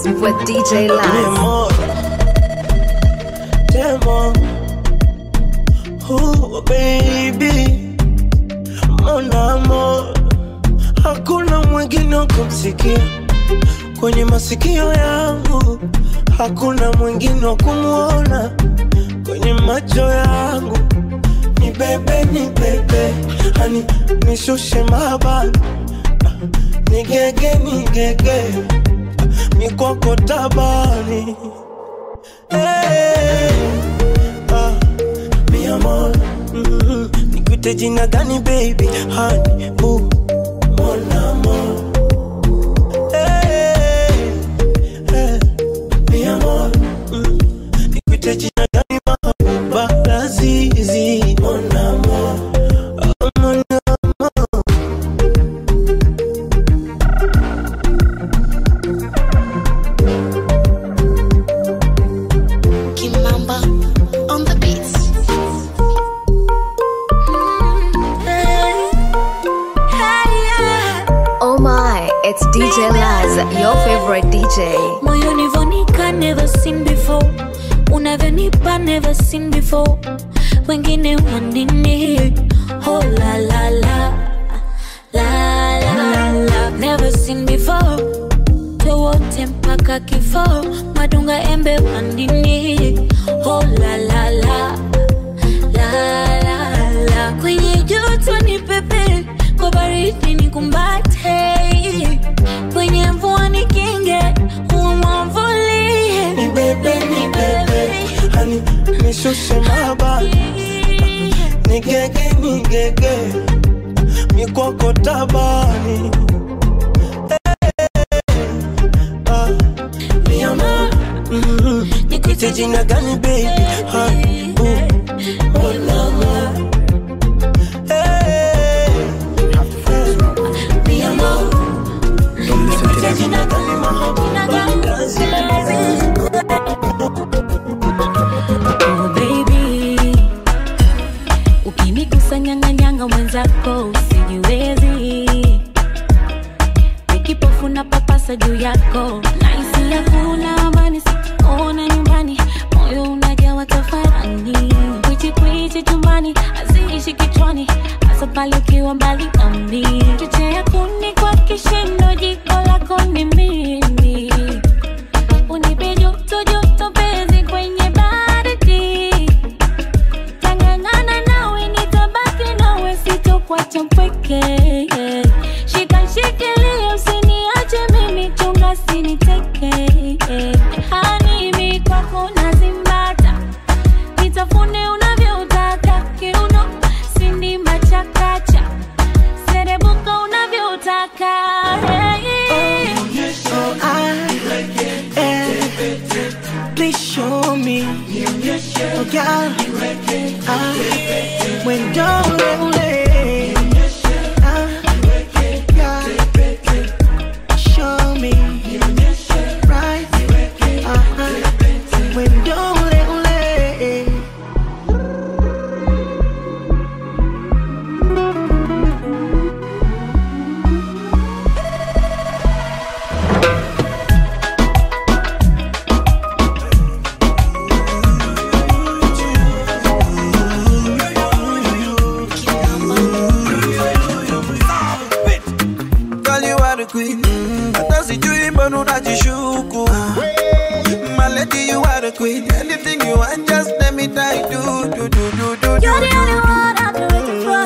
Vibes with DJ Laz. Demo, oh baby, mon amor, hakuna mwingine kumsikia kwenye masikio yangu, hakuna mwingine kumuona kwenye macho yangu. Ni bebe, hani nishushe mahaba, nigege, mikoko tabani. Hey, mi amor, nikuite jina gani baby, honey, boo, mon amor. Hey, mi amor, nikuite jina gani mahabuba, lazizi, mon amor, mon amor. It's DJ Laz, your favorite DJ. Moyoni vonika, never seen before. Unavyonipa, never seen before. Wengine wanini, oh la la la, la la la. Never seen before. Tewote mpaka kifo. Madunga embe wanini, oh la la la, la la la. Kwenye joto ni pepe, kwa baridi ni kumbate. Kwenye mvua ni kinge, umwamvulie. Ni bebe, hani nishushe mahaba, nigege, mikoko tabani. Mi amor, nikuite jina gani baby, honey, boo, mon amor. Mi amor, nikuite jina gani mahabuba, oh baby, ukinigusa nyanga mwenzako usijiwezi. Nikipofu na papasa juu yako, naisi hakuna amani, sikuona nyumbani. Moyo unajawa tafarani, kwichi chumbani, haziishi kichwani, hasa pale ukiwa mbali nami. Chochea kuni kwa kishindo, jiko lako ni mimi. Unipe joto penzi kwenye baridi. Tangangana nawe nitabaki nawe, sitokuacha mpweke. Shikilia usiniache mimi, chunga siniteke. Hani mi kwako nazimbata, nitafune unavyotaka. Kiuno sindi machakacha, serebuka unavyotaka. please show me, oh girl, when don't show me, right, when don't my lady, you are the queen. Anything you want, just let me die. Do. You're the only one I've been waiting for.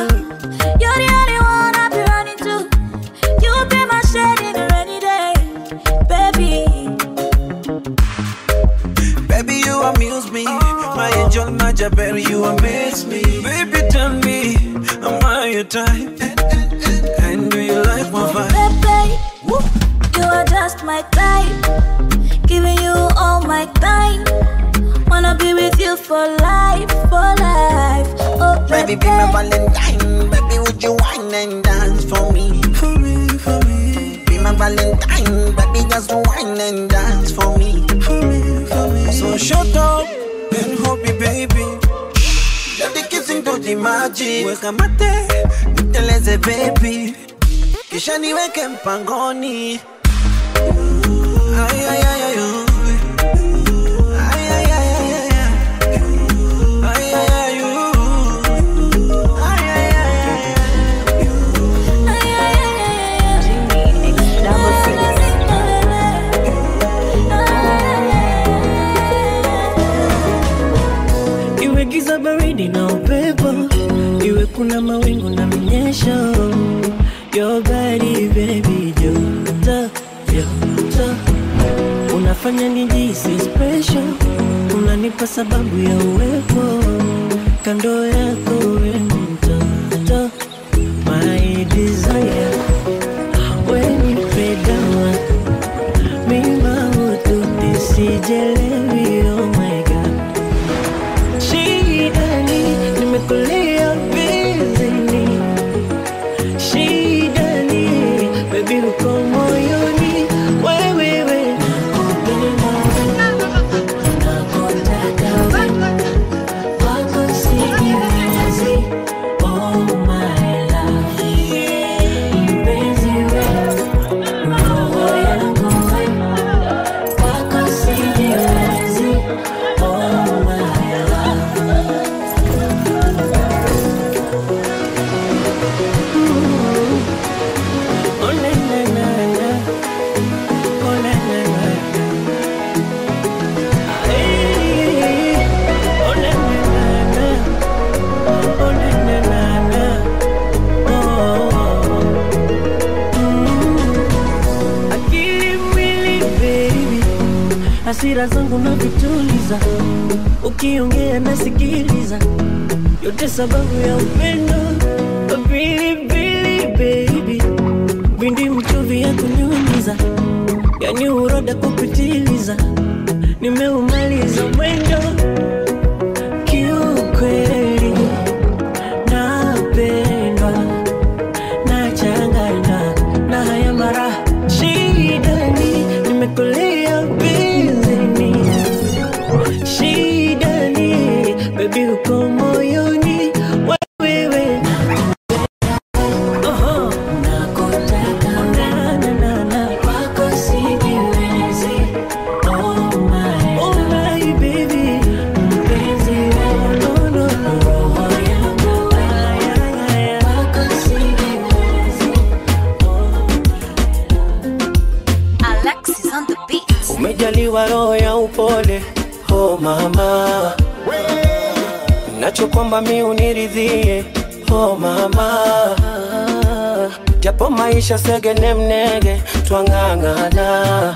You're the only one I've been running to. You be my shade in a rainy day, baby. Baby, you amuse me. My angel, my Jabber, you amaze me. Baby, tell me, am I your type? And do you like my vibe? Baby, you are just my type, giving you all my time. Wanna be with you for life, for life. Oh, baby, be my Valentine. Baby, would you wine and dance for me? For me. Be my Valentine. Baby, just wine and dance for me. For me. So shut up and hold me, baby. Let the kissing do the magic. Weka mate, niteleze baby. Kisha niweke mpangoni. Kuna mawingu na mnyesho. Your body baby joto, joto. Unafanya nijisi special. Unanipa sababu ya uwepo. Kando yako we mtoto. My desire. When you pray down mima utu nisijelewi. Oh my God. Shida ni nimekulia baby uko moyoni wewe nakupenda nakutaka wako siwezi oh my love mpenzi wewe roho yangu wako siwezi oh my love hasira zangu na vituliza, ukiongea nasikiliza, yote sababu ya upendo. Pilipili baby, bindi mchuvi ya kunyunyiza, yani uroda kupitiliza, nimeumaliza mwendo. Kiukweli napendwa, nachanganya na haya mara. Shida ni nimekulia bizini, shida ni baby uko moyoni wewe. Nakutaka na wako sijiwezi. Oh my baby, mpenzi wewe no roho yangu wako sijiwezi. Alexis on the beat. Umejaliwa roho ya upole, oh mama, nacho kwamba mi uniridhie, oh mama, japo maisha segene mnege twangangana,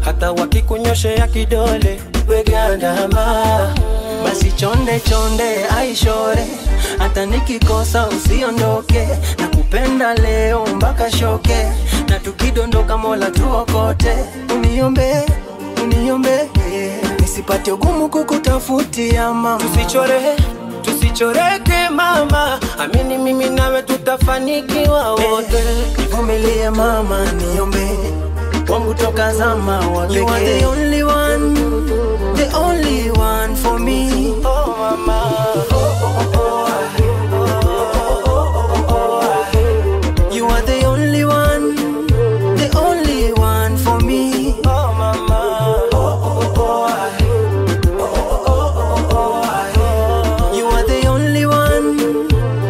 hata wakikunyoshe ya kidole wegandama, basi chonde chonde aishore, hata nikikosa usiondoke, nakupenda leo mpaka shoke, na tukidondoka Mola tuokote. Uniombe, uniombe, nisipate ugumu kukutafutia mama. Tusichoreke mama, amini mimi nawe tutafanikiwa wote. Nivumilie mama, niombe, wangu toka zama wa pekee. You are the only one, the only one for me. Oh mama, you are the only one, the only one for me. Oh mama, you are the only one,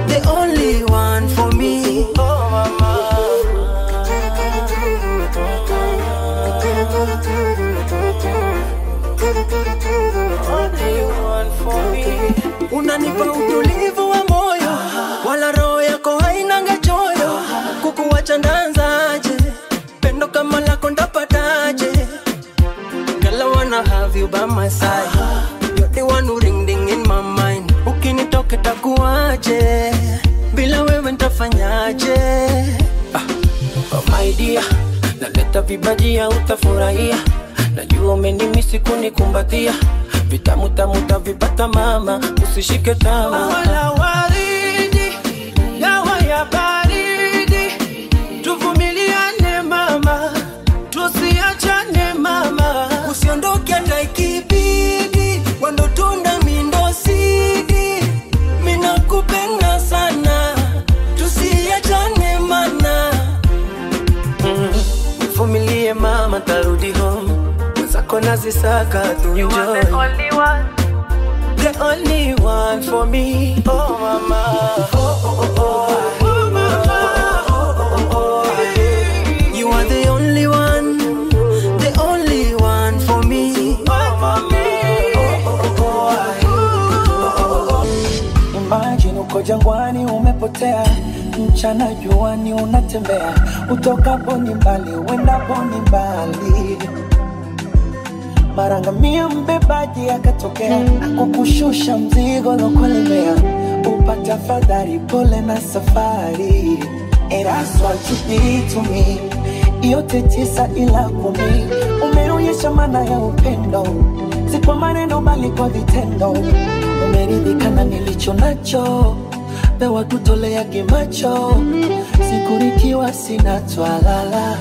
the only one for me. Oh mama, only one for me. Unanipa utulivu wa moyo, wala roho yako hainanga choyo. Kukuacha ndanzaje, pendo kama lako ndapataje. Girl, I wanna have you by my side. You're the one who ring ding in my mind. Ukinitoka takuaje, bila wewe nitafanyaje? Oh my dear, naleta vibajia utafurahia. Najua umenimisi kunikumbatia, vitamu tamu tavipata mama, usishike tamaa. Wala waridi, dawa ya baridi, tuvumiliane mama, tusiachane mama. Usiondoke hata ikibidi, wando tunda mindo sidi, mina kupenda sana, tusiachane mana. Vumilie mama, zako nazisaka tu enjoy. You are the only one, the only one for me. Oh mama, oh oh oh oh, oh mama, oh oh oh oh. You are the only one, the only one for me. Oh mama, oh oh oh oh. Imagine uko jangwani umepotea, mchana juani unatembea, utokapo ni mbali, uendapo ni mbali. Marangamia mbebaji akatokea, kukushusha mzigo lokolemea, upata fadhari pole na safari. And that's what you did to me, yote 9 ila 10. Umeonyesha maana ya upendo, si kwa maneno bali kwa vitendo. Umeridhika na nilicho nacho, pewa kutolea kimacho, sikurikiwa sina twalala.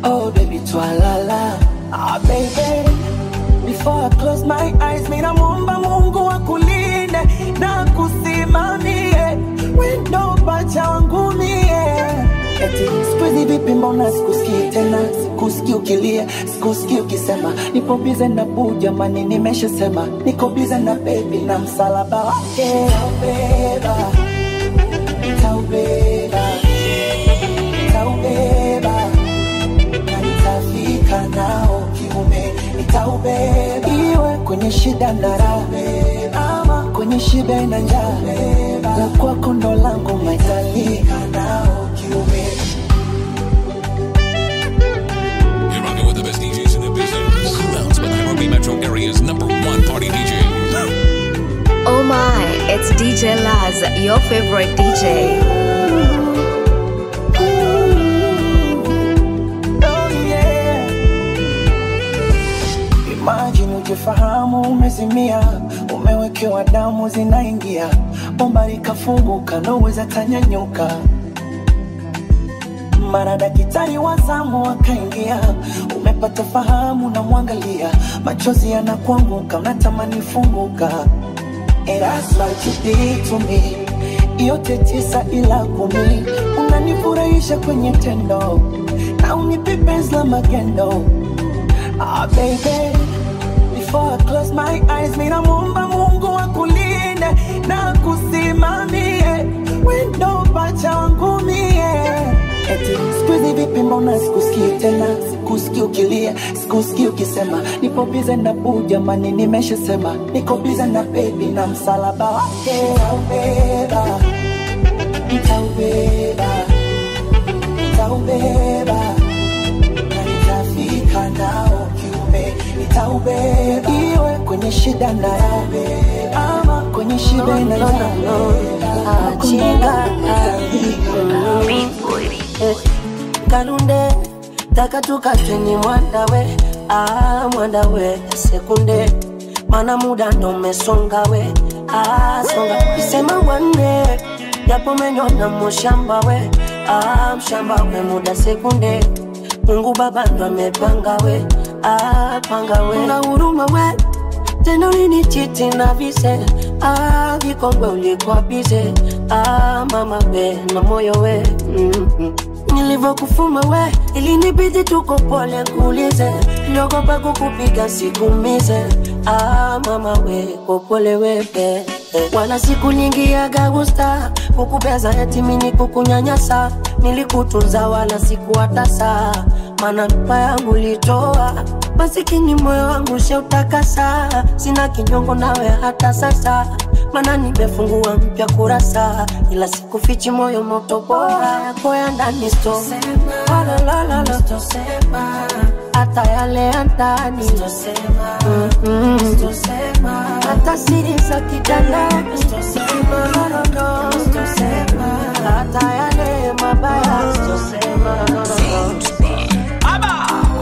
Oh baby twalala. Ah baby, before I close my eyes, mina muomba Mungu akulinde na kusimamie, wendo pacha wangu mie. Eti sikuizi vipi mbona sikusikii tena, sikusikii ukilia, sikusikii ukisema nipo bize na boo jamani nimeshasema, niko bize na baby na msalaba wake. Taubeba, taubeba, taubeba, na nitafika nao kiume, nitaubeba. Iwe kwenye shida na raha, ama kwenye shibe na njaa, la kwako ndo langu maitalika nao kiume. You're rocking with the best DJs in the business. Who else but Nairobi Metro Area's #1 party DJ? Oh my, it's DJ Laz, your favorite DJ. Oh yeah. Imagine ujifahamu umezimia, umewekewa damu zinaingia, bomba likafunguka naweza tanyanyuka. Mara daktari wa zamu akaingia, umepata fahamu na mwangalia, machozi yanakuanguka unatamani funguka. And that's what you did to me, yote 9 ila 10. Unanifurahisha kwenye tendo, na unipe penzi la magendo. Ah baby, before I close my eyes, mina muomba Mungu akulinde na kusimamie, wendo pacha wangu mie. Eti sikuizi vipi mbona sikusikii tena, sikusikii ukilia, sikusikii ukisema nipo bize na boo jamani nimeshasema, niko bize na baby na msalaba wake. Taubeba, taubeba, taubeba, na nitafika nao kiume, nitaubeba. Iwe kwenye shida na raha, ama kwenye shibe na njaa, Kalunde, taka tukatweni mwandawe, mwandawe sekunde, mana muda ndo mesonga we, songa. Isema wane, japo menyona mshamba we, mshamba we muda sekunde, Mungu baba ndo amepanga we, panga we. Una huruma we, tena ulinichiti na vise, vikongwe ulikuwa bize, mama we na moyo we. Nilivokufuma we, ilinibidi tuko pole kuulize, niliogopa kukupiga sikumize, mama we kopole wepe. Wala siku nyingi ya gagusta, kukubeza yatimini kukunyanyasa, nilikutunza wala sikuwatasa, mana mpa yangu litoa, masikini moyo wangu sheutakasa, sina kinyongo nawe hata sasa, mana nimefungua mpya kurasa, ila sikufichi moyo moto bora yako ya ndani sto la la la la, hata yale ya ndani hata siri za kitanda, hata yale mabaya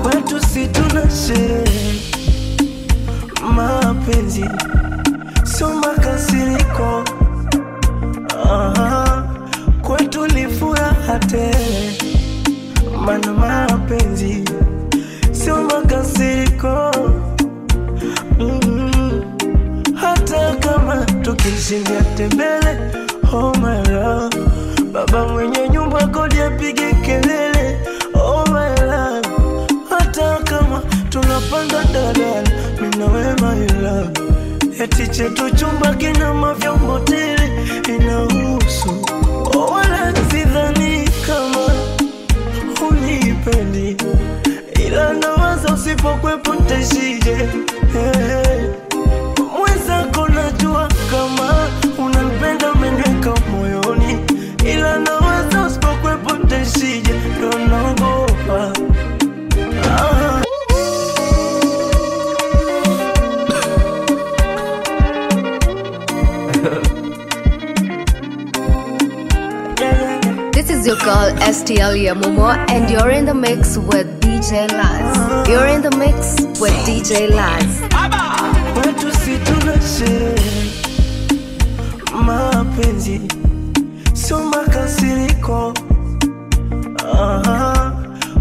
kwetu si tunasherehe, mapenzi sio makasiriko, kwetu ni furaha tele, mana mapenzi sio makasiriko. Hata kama tukishindia tembele, oh my love, baba mwenye nyumba kodi apige kelele, oh my love. Hata kama tunapa tunapanda dadala, mina we my love. Eti chetu chumba kina mavyombo tele inahusu. Wala sidhani kama unipendi, ila nawaza usipokwepo ntaishije. Mwenzako najua kama unanipenda umeniweka moyoni, ila nawaza usipokwepo ntaishije. Ndo naogopa. This is your girl STL Yamumo, and you're in the mix with DJ Laz. You're in the mix with DJ Laz. Wetu si tunashe mapenzi, sio makasiriko.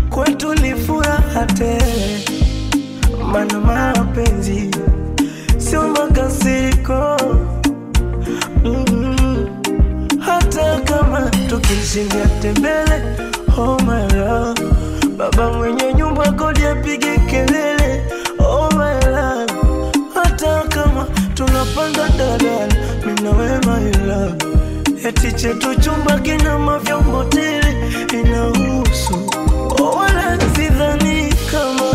Kwetu ni furaha tele, maana mapenzi sio makasiriko. Hata kama tukishindia tembele, oh my love. Baba mwenye nyumba kodi apige kelele, oh my love. Hata kama tunapanda dadala, mina we my love. Eti chetu chumba kina mavyombo tele inahusu. Wala sidhani kama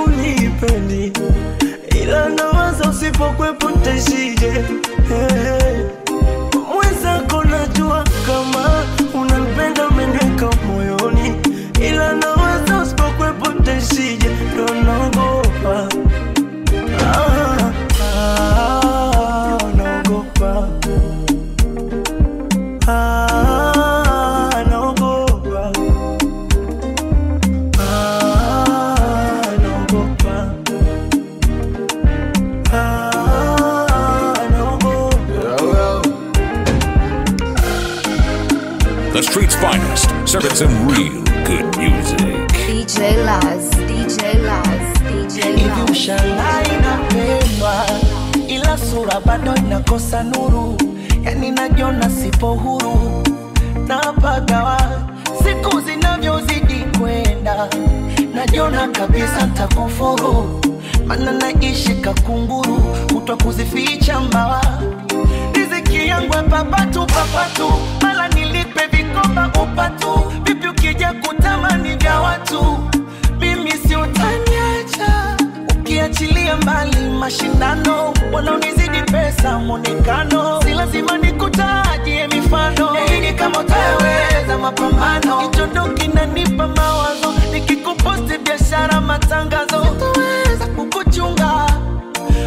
unipendi, ila nawaza usipokwepo ntaishije. Mwenzako najua kama unanipenda umeniweka moyoni, ila nawaza usipokwepo ntaishije. Ndo naogopa. Naogopa. Naogopa. The street's finest, serving some real good music. DJ Laz, DJ Laz, DJ Laz. Hivi ushangai napendwa, ila sura bado inakosa nuru. Yani najiona sipo huru, napagawa siku zinavyozidi kwenda. Najiona kabisa nitakufuru, maana naishi kakunguru, kutwa kuzificha mbawa. Riziki yangu papatu papatu, mala nilipe vikoba upatu. Vipi ukija kutamani vya watu, mimi si utaniacha. Ukiachilia mbali mashindano, wanaonizidi pesa mwonekano. Si lazima nikutajie mifano, hii kama utaweza mapambano. Kichondo kinanipa mawazo, nikikuposti biashara matangazo. Sitaweza kukuchunga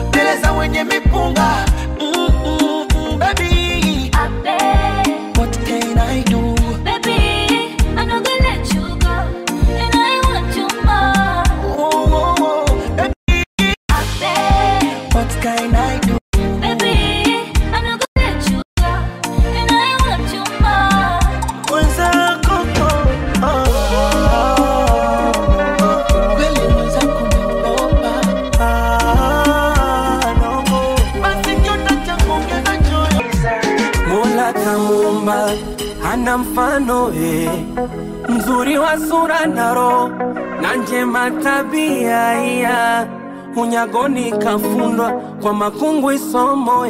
mbele za wenye mipunga. Baby, what can I do? Baby, I'm not gonna let you go, and I want you more. Baby, what can I do? Baby, I'm not gonna let you go, and I want you more. Mwenzako, kweli mwenzako naogopa. Basi nyota chakungeza choyo. Mola kamuumba hana mfano, mzuri wa sura na roho na njema tabia ya unyagoni kafundwa kwa makungu isomo.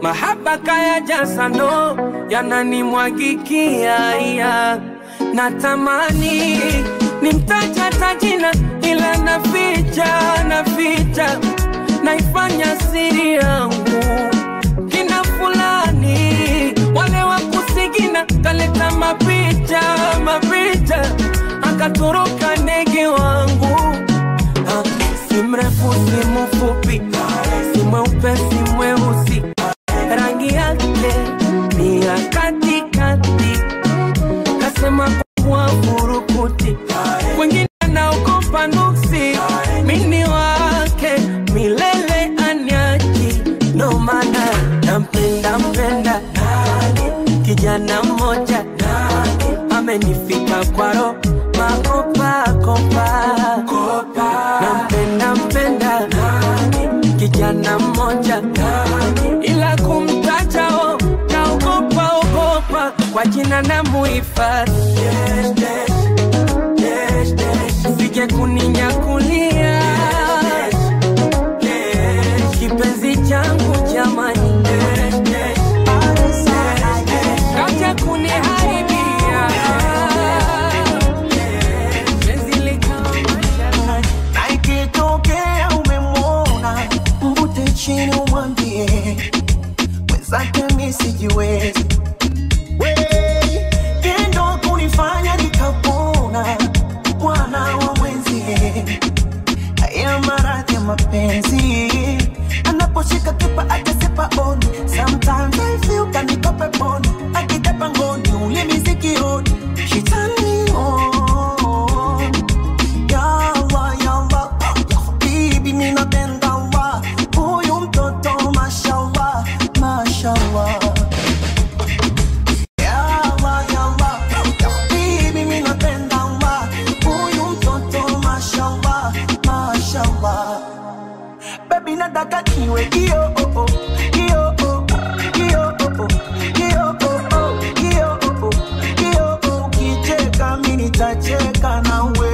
Mahaba kaya jasano yananimwagikia ya natamani nimtaja tajina, ila naficha naifanya siri yangu. Kina fulani wale wa kusigina kaleta mapicha akatoroka ndege wangu. Si mrefu si mfupi, si mweupe si mweusi, rangi yake ni ya katikati. Kasema kwa furukuti, wengine naogopa nuksi, mini wake milele anyaji. No maana nampenda kijana mmoja, amenifika kwa roho makopa. Nampenda kijana mmoja, ila kumtaja naogopa. Kwa jina na muhifadhi, usije kuninyakulia kipenzi changu jamani, kaja kuniharibia penzi likawa. Na ikitokea umemwona mbute chini umwambie mwenzake mimi sijiwezi, tendo kunifanya nikapona bwana wa mwenzie. Haya maradhi ya mapenzi anaposhika kipa akasipa on. Sometimes I feel kanikope pon akitapa ngoni ule misikioni. She turn me on. Ya Allah, ya Allah, baby mimi napenda Allah. Huyu mtoto mashallah, mashallah. Ya Allah, ya Allah, baby mimi napenda Allah. Huyu mtoto mashallah, mashallah. Baby nataka niwe kio oh oh, kio oh, kio oh, kio oh, kio oh, kio oh. Kicheka mimi nitacheka nawe.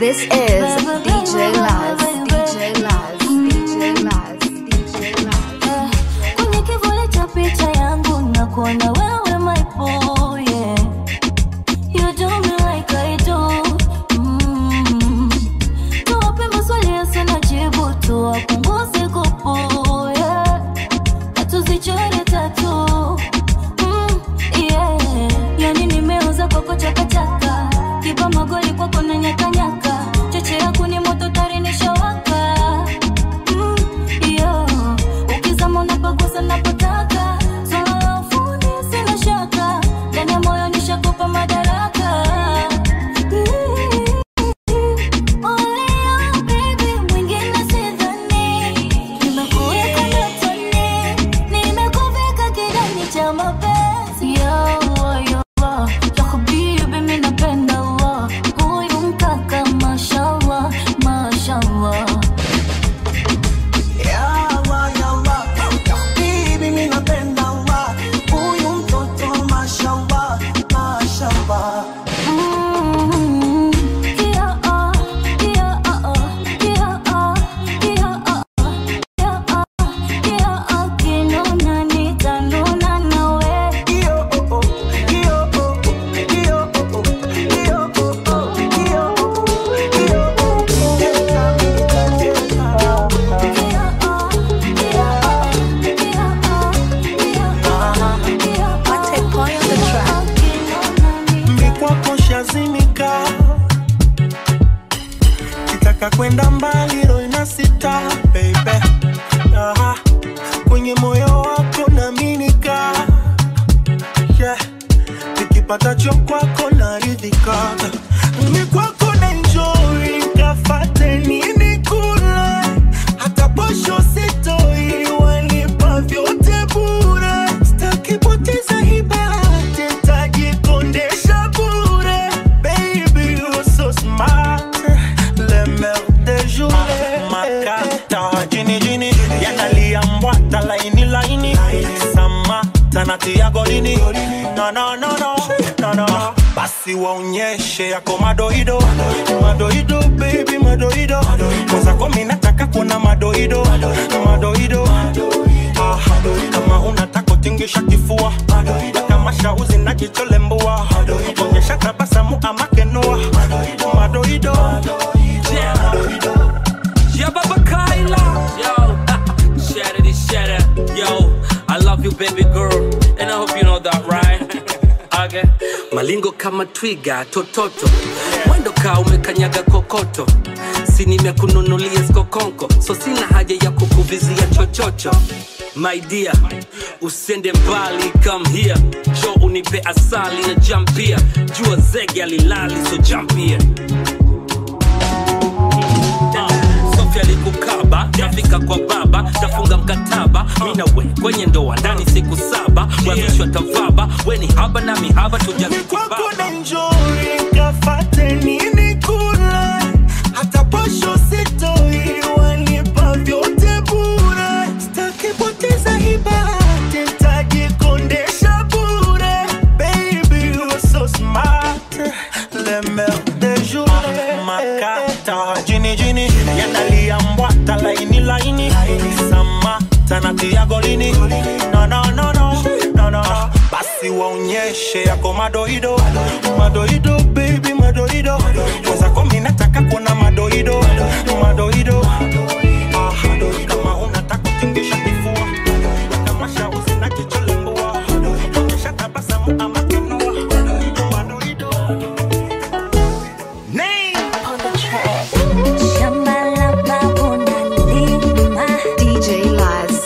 This is DJ Laz, DJ Laz, DJ Laz, DJ Laz. Kwenye kivuli cha picha yangu na kuona wewe my boy, yeah. You do me like I do. Tuwape maswali yasina jibu, tuwapunguze kupu, yeah. Hatuzichore tatu, yeah. Yani nimeuza kwako chakachaka, kipa magoli kwako na nyaka nyaka. Cheche yako ni moto tari nishawaka, yo. Ukizama unapagusa napotaka, swala la ufundi sina shaka. Ndani ya moyo nishakupa madaraka. Only you baby, mwingine sidhani. Nimekuweka ndotoni, nimekuvika kidani cha mapenzi. Ya Allah, ya Allah, ya habibi mimi napenda Allah. Huyu mkaka mashallah, mashallah. Ya Allah, ya Allah, baby mimi napenda Allah. Huyu mtoto mashallah, mashallah. Kwenda mbali roho inasita baby, kwenye moyo wako naaminika, yeah. Nikipata cho kwako naridhika, mimi kwako na enjoy, kafate nini kula, hata posho sitoi, wanipa vyote bure. Sitaki poteza hii bahati, nitajikondesha bure. Baby you're so smart, makata jini jini yanalia mbwata laini laini sama tanatia golini. No no no no no no, basi waonyeshe yako madoido madoido baby madoido, kwanza kwa mimi nataka kuona madoido madoido. Kama unataka tingisha kifua, kama shauzi na kichole mbua, onyesha tabasamu ama kenua madoido. Yeah, Baba Kyla. Yo, shatter this shatter. Yo, I love you, baby girl, and I hope you know that, right? Okay. Malingo kama twiga, tototo. Mwendo ka umekanyaga kokoto. Si nimekununulia skokonko, so sina haja ya kukuvizia chochocho. My dear, usende mbali, come here. Jo unipe asali ya jampia. Jua zege alilali, so jump here. Sofia likukaba, nafika kwa baba, tafunga mkataba. Mina we, kwenye ndoa ndani siku 7. Wavishwa tavaba, we ni haba na mihaba tujazikubaba. Kwa kuna enjoy, kafate nini kula. Hata posho sitoi, wanipa vyote bure. Staki poteza ibahati, nitajikondesha bure. Baby, you're so smart, le mer de journée. Makata, jini yanalia mbwata laini Samata na tia golini. No, basi waonyeshe yako madoido. Madoido, baby, madoido. Kwanza komi nataka kuona madoido. Madoido, kama unataka kutingisha kifua, kama shauzi na kichulembua, onyesha tabasamu ama kinua. Madoido. Name on the track. DJ Laz.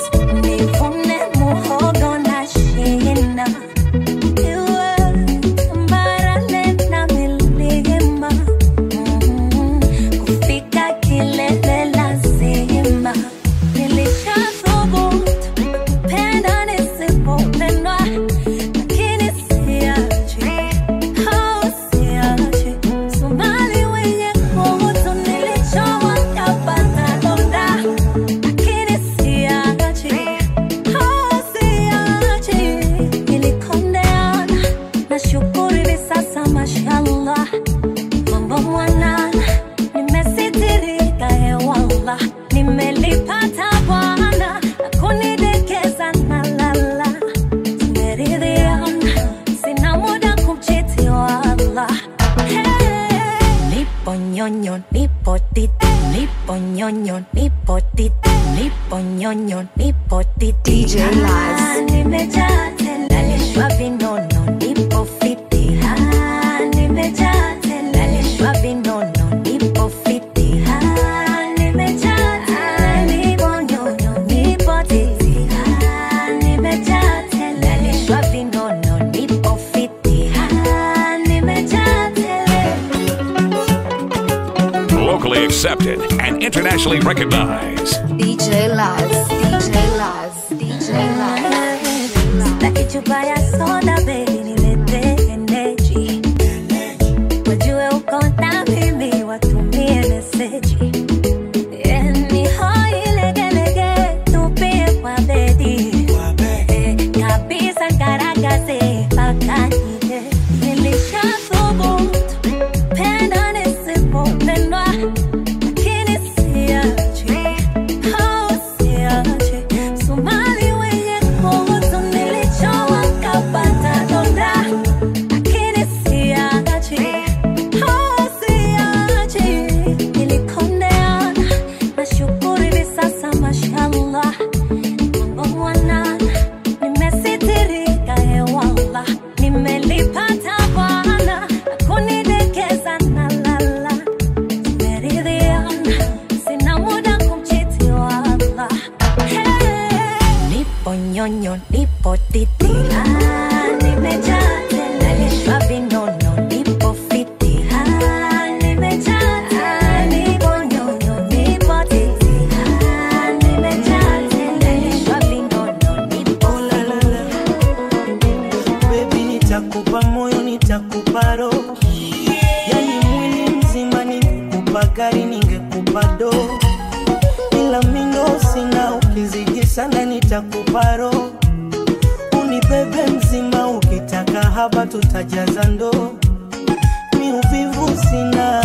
DJ Laz. Locally accepted and internationally recognized. DJ Laz. DJ Laz. DJ Laz. Taki chupa ya soda baby nilete energy. Wajue uko na mimi watumie message. Ni hoi lege tupie kwa bedi. Kabisa ngaragaze paka nje. Nilisha thubutu penda nisipopendwa. Lakini siachi, siachi. Somali wenye kuhusu nilichowa kapata donda. Lakini siachi, siachi. Nilikondeana, nashukuru hivi sasa mashallah. Mambo mwanana, nimesitirika hewala. Nimelipata bwana, hakunidekeza na lala. Tumeridhiana, sina muda kumchiti wala. Nipo nyonyo, nipo titi. Nimejaa tena, nalishwa vinono, nipo fiti. Nimejaa tena, nipo nyonyo, nipo titi. Nimejaa tena, nalishwa vinono, nipo Baby, nitakupa moyo, nitakupa roho. Yani mwili mzima ningekupa gari, ningekupa do. Ila mindo sina, ukizidi sana nitakupa roho. Unibebe mzima, ukitaka haba tutajaza ndoo. Mi uvivu sina,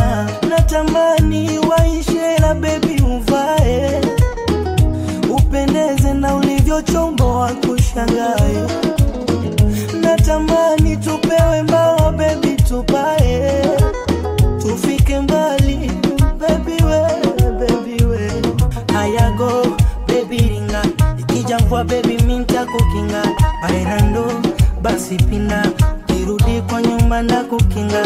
natamani waishe la baby uvae. Upendeze na ulivyochombo wa kushangae. Natamani tupewe mbao baby tupae. Tufike mbali baby we. Ayago baby ringa. Ikija mvua baby minta kukinga. Bairando basi pina. Kirudi kwa nyumba na kukinga.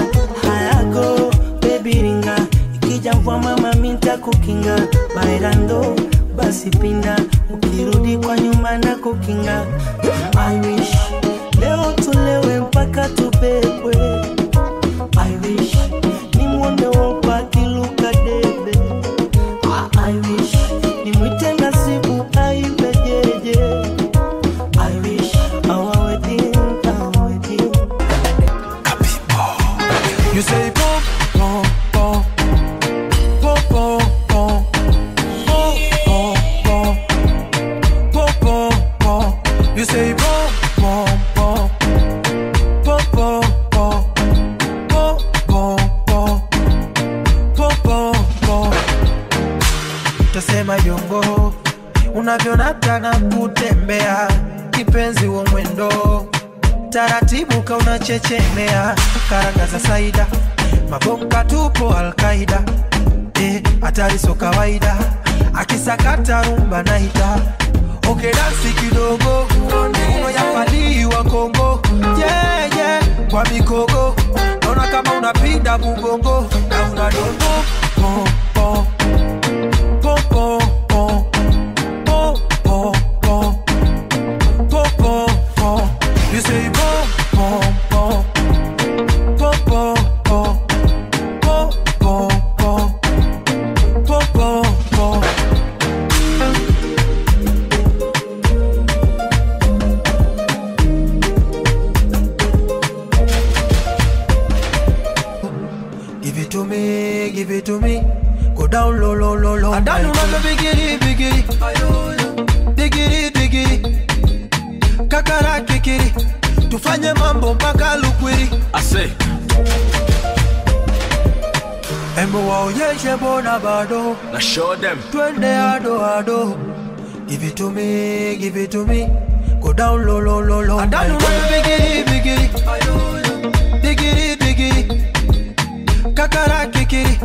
Ayago baby ringa. Ikija mvua mama minta kukinga. Bairando basi pinda, ukirudi kwa nyuma na kukinga. I wish leo tulewe mpaka tubebwe. I wish ni mwone wopa kiluka debe. I wish ni mwite nasibu aibe jeje. I wish our wedding. You say pom pom pom pom pom pom pom pom pom pom pom. You say pom pom pom pom pom pom pom pom pom pom pom. Tasema yongo unavyonata na kutembea, kipenzi wa mwendo taratibu kauna chechemea, karanga za saida mabonga tupo Al-Qaida. Hatari so kawaida, akisakata rumba naita. Okay dansi kidogo, uno ya pali wa Kongo. Yeah yeah, kwa mikogo naona kama unapinda mugongo na unadongo. Pom pom pom pom pom pom pom pom pom pom pom. You say pom pom pom pom pom pom pom pom pom pom pom pom. Give it to me, give it to me. Go down low, low, low, low. I don't know the biggie, biggie, biggie, biggie. Kakara kikiri, tufanye mambo mpaka lukwiri. I say Embo waonyeshe bona bado, now show them. twende ado ado. Give it to me, give it to me. Go down low, low, low, low. I don't know biggie, biggie, biggie, biggie. Kakara kikiri,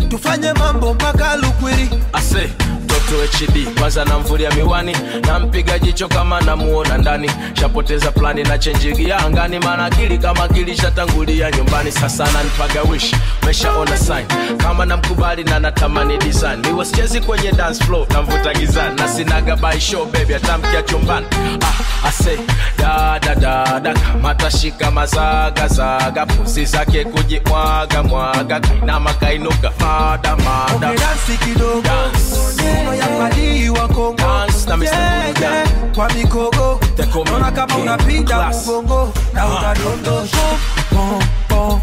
tufanye mambo mpaka lukwiri. I say Toto HD kwanza namvulia miwani, nampiga jicho kama namuona ndani. Shapoteza plani na change ya angani, maana akili kama akili shatangulia nyumbani. Sasa nanipaga wish, meshaona sign kama namkubali na natamani design. Ni wasichezi kwenye dance floor, namvuta gizani na sinaga by show baby atamkia chumbani. I say da da da da, matashika mazaga zaga, pusi zake kujimwaga mwaga, kainama kainuka mada mada. Okay dansi kidogo, uno ya pali wa Kongo. Dance na Mr. Yeah yeah, kwa mikogo naona kama unapinda mugongo na unadondo. Pom pom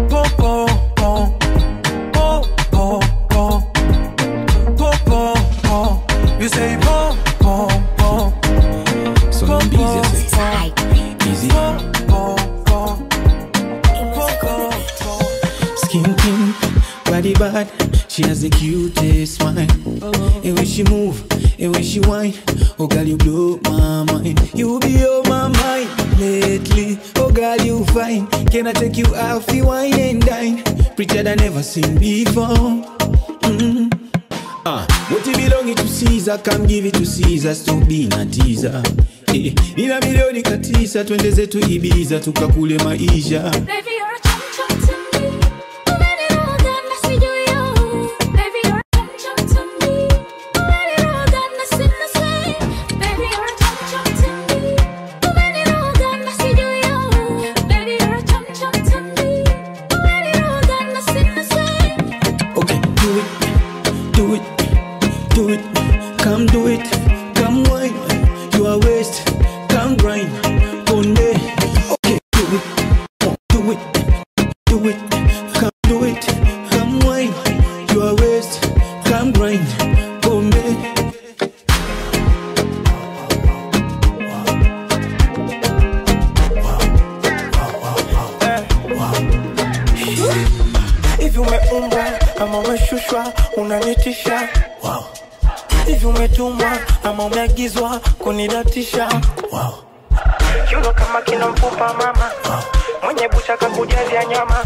pom pom pom pom pom pom pom pom pom. You say pom pom pom. So I'm busy, say easy. Skin pink, body bad. She has the cutest smile. And when she move, and when she whine, oh girl you blow my mind. You be on my mind lately. Oh girl you fine. Can I take you out for wine and dine? Pretend I never seen before. What you belonging to Caesar, come give it to Caesar. Stop being a teaser. Nina milioni katisa, twende zetu Ibiza tukakule maisha. Baby, you're a chum chum to me. When it all done, I see you. Baby, you're a chum chum to me. When it all done, I see the same. Baby, you're a chum chum to me. When it all done, I see you. Baby, you're a chum chum to me. When it all done, I see the same. Okay, do it, do it, do it. Come do it, come wine. You are waste, come grind. One day, okay, do it, do it, do it. Come do it, come wine. You are waste, come grind. One day. Hivi umeumbwa ama umeshushwa unanitisha. Hivi umetumwa ama umeagizwa kunidatisha. Kiuno kama kina mfupa mama, mwenye bucha kakujazia nyama.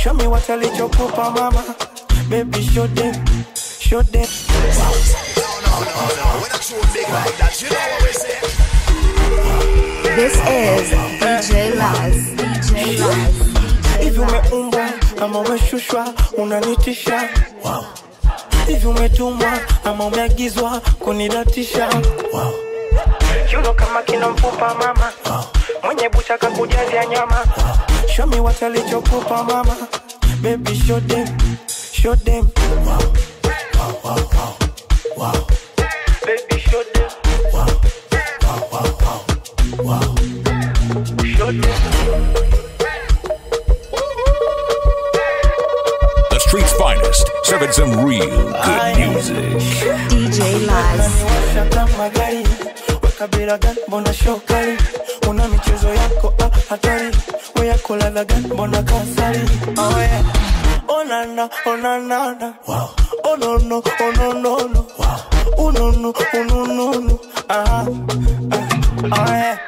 Show me what alichokupa mama. Baby show them, show them. This is DJ Laz. DJ Laz. Hivi umeumbwa ama umeshushwa unanitisha. Hivi umetumwa ama umeagizwa kunidatisha? Wow. You know kama kina mfupa mama. Wow. Mwenye bucha kakujazia nyama. Wow. Show me what alichokupa mama. Baby show them, show them. Wow. Wow, wow, wow. Wow. Baby show them. Wow. Wow, wow, wow. Wow. Show them. The street's finest, serving some real good music. DJ Laz. Kabila gani mbona shokali? Una michezo yako hatari. Wewe kulala gani mbona kasari? Oh yeah. Oh na na, oh na na na. Wow. Oh no no, oh no no no. Wow. Oh no no, oh no no no. Oh yeah.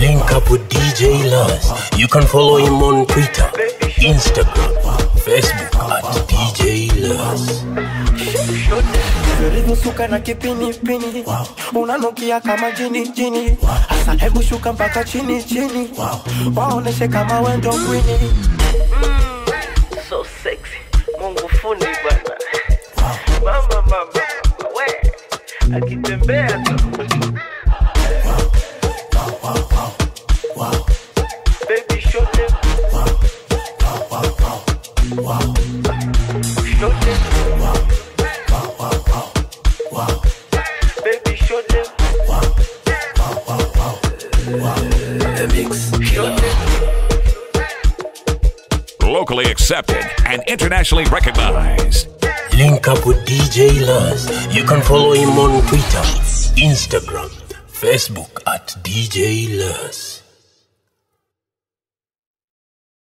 Link up with DJ Laz. You can follow him on Twitter, Instagram, Facebook at DJ Laz. Virigo suka na kipini pini. Unanukia kama jini jini. Asa hebu shuka mpaka chini chini. Waoneshe kama wendo kwini. So sexy. Mungu fundi bwana. Mama. We. Akitembea tu. Wow. Baby, show them. Wow. Show them. Wow. Baby, show them. The mix. Show them. Locally accepted and internationally recognized. Link up with DJ Laz. You can follow him on Twitter, Instagram, Facebook at DJ Laz.